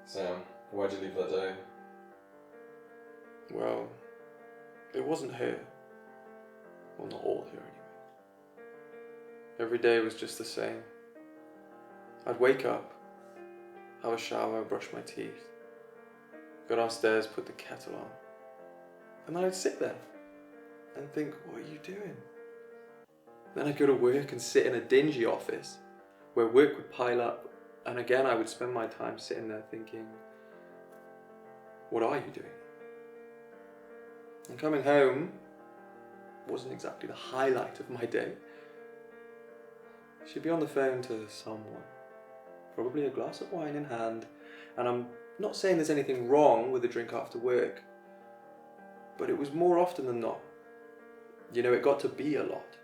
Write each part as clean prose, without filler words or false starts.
So, why'd you leave that day? Well, it wasn't her. Well, not all her anyway. Every day was just the same. I'd wake up, have a shower, brush my teeth, go downstairs, put the kettle on, and then I'd sit there and think, what are you doing? Then I'd go to work and sit in a dingy office where work would pile up, and again I would spend my time sitting there thinking, what are you doing? And coming home wasn't exactly the highlight of my day. She'd be on the phone to someone, probably a glass of wine in hand, and I'm not saying there's anything wrong with a drink after work, but it was more often than not. You know, it got to be a lot.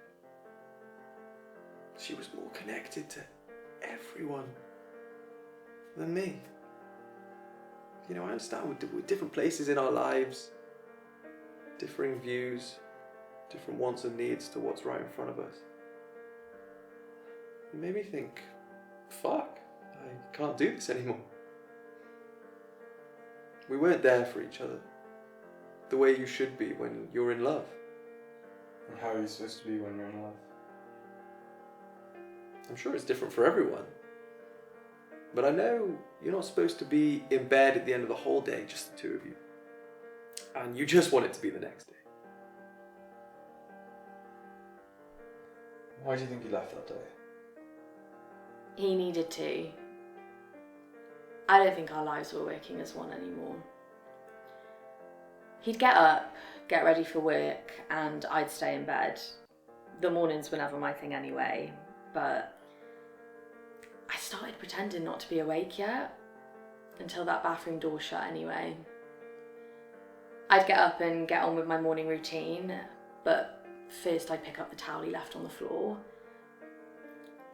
She was more connected to everyone than me. You know, I understand we're different places in our lives, differing views, different wants and needs to what's right in front of us. It made me think, fuck, I can't do this anymore. We weren't there for each other, the way you should be when you're in love. And how are you supposed to be when you're in love? I'm sure it's different for everyone. But I know you're not supposed to be in bed at the end of the whole day, just the two of you. And you just want it to be the next day. Why do you think he left that day? He needed to. I don't think our lives were working as one anymore. He'd get up, get ready for work, and I'd stay in bed. The mornings were never my thing anyway, but I started pretending not to be awake yet, until that bathroom door shut anyway. I'd get up and get on with my morning routine, but first I'd pick up the towel he left on the floor.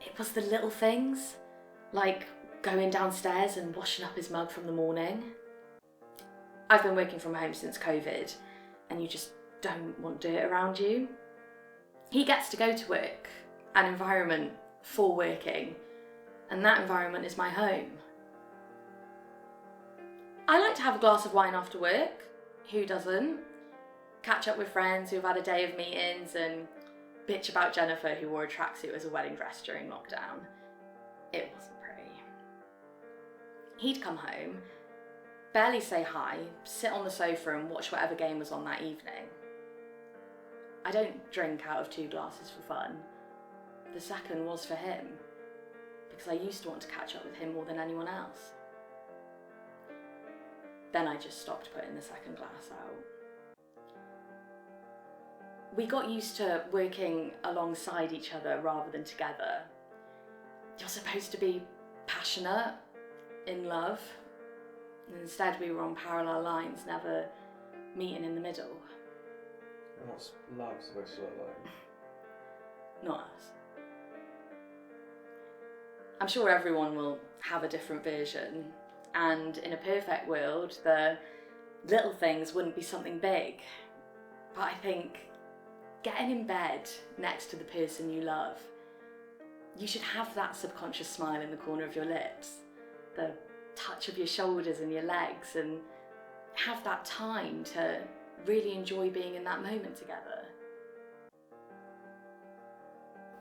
It was the little things, like going downstairs and washing up his mug from the morning. I've been working from home since COVID, and you just don't want dirt around you. He gets to go to work, an environment for working, and that environment is my home. I like to have a glass of wine after work. Who doesn't? Catch up with friends who've had a day of meetings and bitch about Jennifer who wore a tracksuit as a wedding dress during lockdown. It wasn't pretty. He'd come home, barely say hi, sit on the sofa and watch whatever game was on that evening. I don't drink out of 2 glasses for fun. The second was for him, because I used to want to catch up with him more than anyone else. Then I just stopped putting the second glass out. We got used to working alongside each other rather than together. You're supposed to be passionate, in love, and instead we were on parallel lines, never meeting in the middle. And what's love supposed to look like? Not us. I'm sure everyone will have a different version, and in a perfect world, the little things wouldn't be something big. But I think getting in bed next to the person you love, you should have that subconscious smile in the corner of your lips, the touch of your shoulders and your legs, and have that time to really enjoy being in that moment together.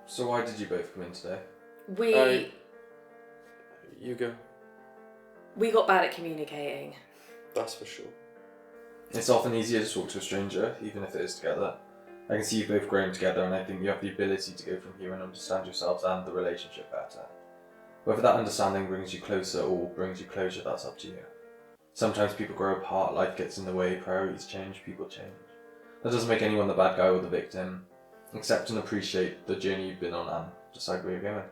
So why did you both come in today? You go. We got bad at communicating. That's for sure. It's often easier to talk to a stranger, even if it is together. I can see you both growing together, and I think you have the ability to go from here and understand yourselves and the relationship better. Whether that understanding brings you closer or brings you closure, that's up to you. Sometimes people grow apart, life gets in the way, priorities change, people change. That doesn't make anyone the bad guy or the victim. Accept and appreciate the journey you've been on and decide where you're going.